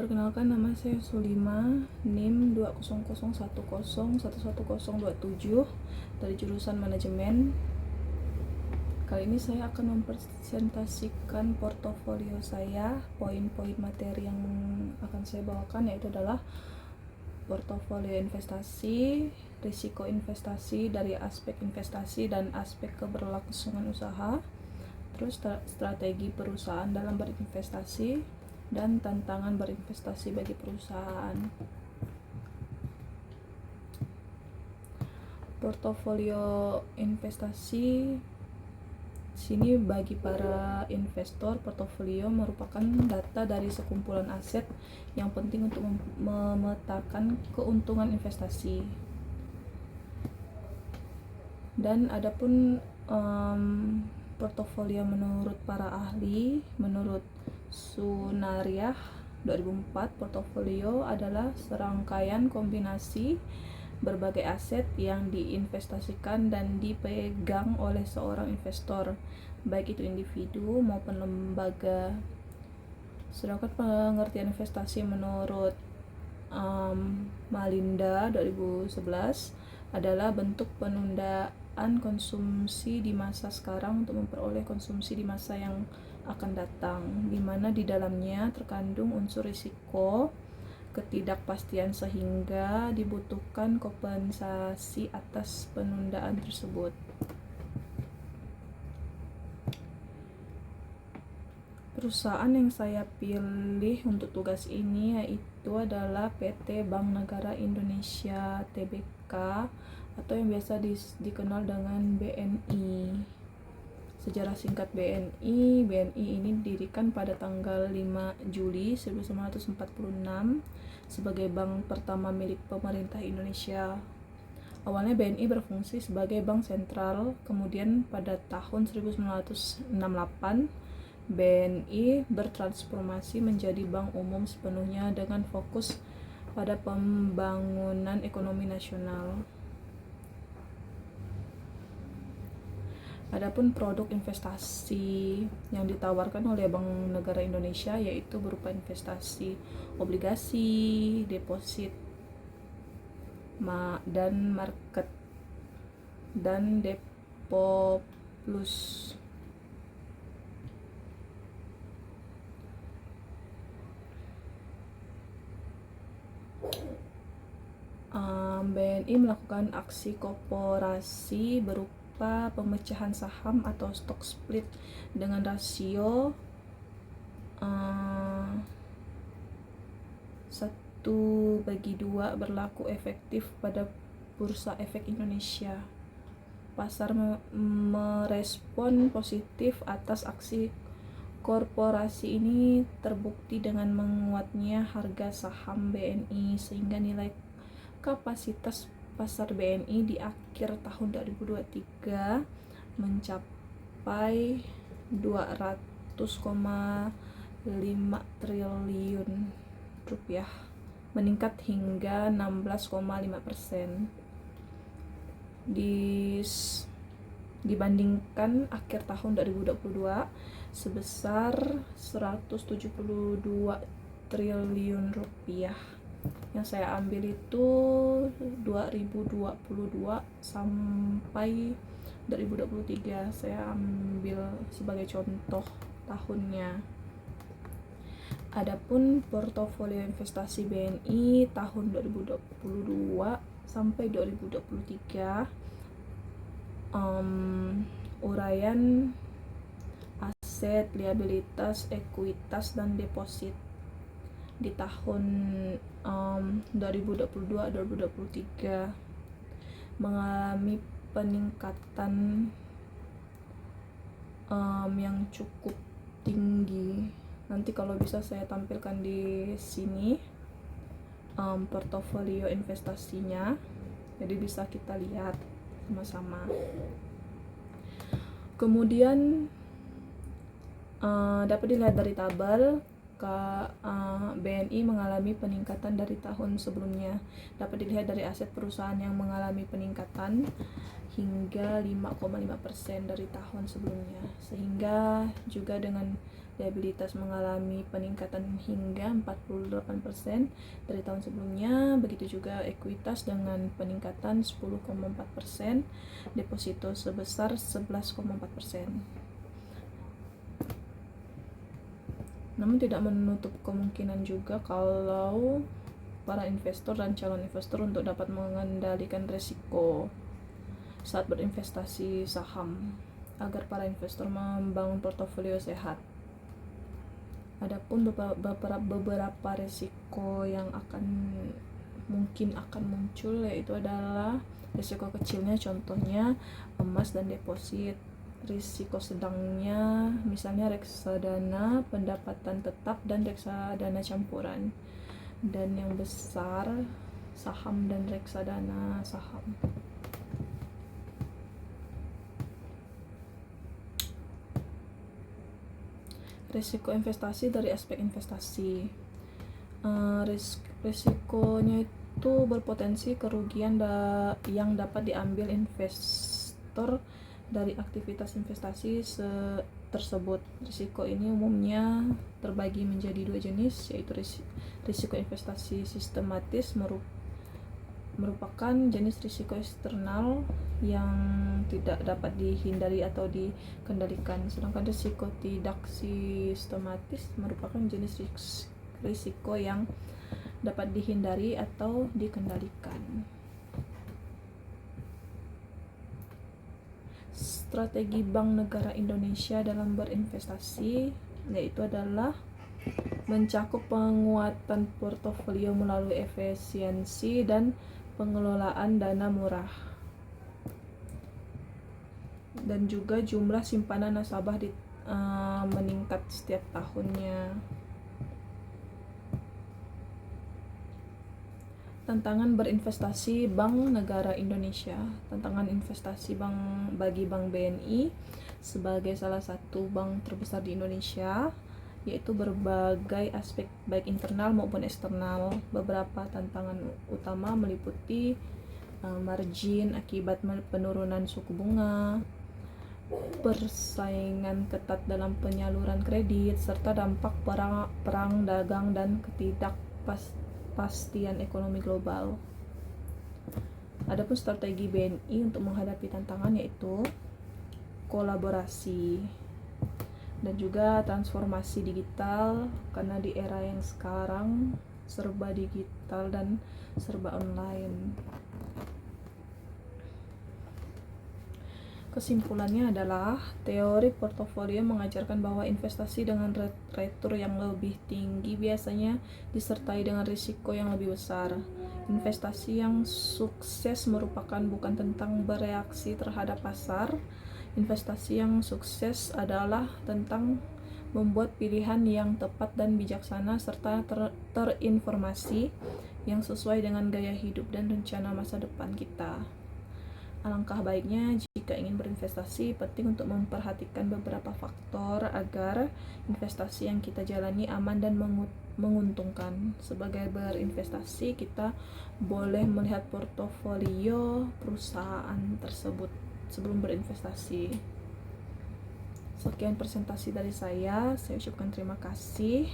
Perkenalkan, nama saya Sulima, NIM 20010111027 dari jurusan Manajemen. Kali ini saya akan mempresentasikan portofolio saya. Poin-poin materi yang akan saya bawakan yaitu adalah portofolio investasi, risiko investasi dari aspek investasi dan aspek keberlangsungan usaha, terus strategi perusahaan dalam berinvestasi, dan tantangan berinvestasi bagi perusahaan. Portofolio investasi sini bagi para investor, portofolio merupakan data dari sekumpulan aset yang penting untuk memetakan keuntungan investasi. Dan adapun portofolio menurut para ahli, menurut Sunaryah 2004, portofolio adalah serangkaian kombinasi berbagai aset yang diinvestasikan dan dipegang oleh seorang investor, baik itu individu maupun lembaga. Sedangkan pengertian investasi menurut Malinda 2011 adalah bentuk penundaan konsumsi di masa sekarang untuk memperoleh konsumsi di masa yang akan datang, di mana di dalamnya terkandung unsur risiko ketidakpastian sehingga dibutuhkan kompensasi atas penundaan tersebut. Perusahaan yang saya pilih untuk tugas ini yaitu adalah PT Bank Negara Indonesia Tbk, atau yang biasa dikenal dengan BNI. Sejarah singkat BNI ini didirikan pada tanggal 5 Juli 1946 sebagai bank pertama milik pemerintah Indonesia. Awalnya BNI berfungsi sebagai bank sentral, kemudian pada tahun 1968 BNI bertransformasi menjadi bank umum sepenuhnya dengan fokus pada pembangunan ekonomi nasional. Adapun produk investasi yang ditawarkan oleh Bank Negara Indonesia yaitu berupa investasi obligasi, deposit, dan market, dan depo plus. BNI melakukan aksi korporasi berupa pemecahan saham atau stock split dengan rasio 1/2 berlaku efektif pada Bursa Efek Indonesia. Pasar merespon positif atas aksi korporasi ini terbukti dengan menguatnya harga saham BNI, sehingga nilai kapasitas pasar BNI di akhir tahun 2023 mencapai 200,5 triliun rupiah, meningkat hingga 16,5% dibandingkan akhir tahun 2022 sebesar 172 triliun rupiah. Yang saya ambil itu 2022 sampai 2023, saya ambil sebagai contoh tahunnya. Adapun portofolio investasi BNI tahun 2022 sampai 2023, uraian aset, liabilitas, ekuitas, dan deposit di tahun 2022-2023 mengalami peningkatan yang cukup tinggi. Nanti kalau bisa saya tampilkan di sini portofolio investasinya, jadi bisa kita lihat sama-sama. Kemudian dapat dilihat dari tabel BNI mengalami peningkatan dari tahun sebelumnya. Dapat dilihat dari aset perusahaan yang mengalami peningkatan hingga 5,5% dari tahun sebelumnya, sehingga juga dengan liabilitas mengalami peningkatan hingga 48% dari tahun sebelumnya. Begitu juga ekuitas dengan peningkatan 10,4%, deposito sebesar 11,4%. Namun tidak menutup kemungkinan juga kalau para investor dan calon investor untuk dapat mengendalikan risiko saat berinvestasi saham agar para investor membangun portofolio sehat. Adapun beberapa risiko yang mungkin akan muncul, yaitu adalah risiko kecilnya contohnya emas dan deposit, risiko sedangnya misalnya reksadana pendapatan tetap dan reksadana campuran, dan yang besar saham dan reksadana saham. Risiko investasi dari aspek investasi. Risikonya itu berpotensi kerugian yang dapat diambil investor dari aktivitas investasi tersebut. Risiko ini umumnya terbagi menjadi dua jenis, yaitu risiko investasi sistematis merupakan jenis risiko eksternal yang tidak dapat dihindari atau dikendalikan, sedangkan risiko tidak sistematis merupakan jenis risiko yang dapat dihindari atau dikendalikan. Strategi Bank Negara Indonesia dalam berinvestasi yaitu adalah mencakup penguatan portofolio melalui efisiensi dan pengelolaan dana murah, dan juga jumlah simpanan nasabah meningkat setiap tahunnya. Tantangan berinvestasi Bank Negara Indonesia. Tantangan investasi bagi Bank BNI sebagai salah satu bank terbesar di Indonesia yaitu berbagai aspek baik internal maupun eksternal. Beberapa tantangan utama meliputi margin akibat penurunan suku bunga, persaingan ketat dalam penyaluran kredit, serta dampak perang dagang dan ketidakpastian ekonomi global. Adapun strategi BNI untuk menghadapi tantangan yaitu kolaborasi dan juga transformasi digital, karena di era yang sekarang serba digital dan serba online. Kesimpulannya adalah teori portofolio mengajarkan bahwa investasi dengan return yang lebih tinggi biasanya disertai dengan risiko yang lebih besar. Investasi yang sukses merupakan bukan tentang bereaksi terhadap pasar. Investasi yang sukses adalah tentang membuat pilihan yang tepat dan bijaksana serta terinformasi yang sesuai dengan gaya hidup dan rencana masa depan kita. Alangkah baiknya jika ingin berinvestasi, penting untuk memperhatikan beberapa faktor agar investasi yang kita jalani aman dan menguntungkan. Sebagai berinvestasi, kita boleh melihat portofolio perusahaan tersebut sebelum berinvestasi. Sekian presentasi dari saya ucapkan terima kasih.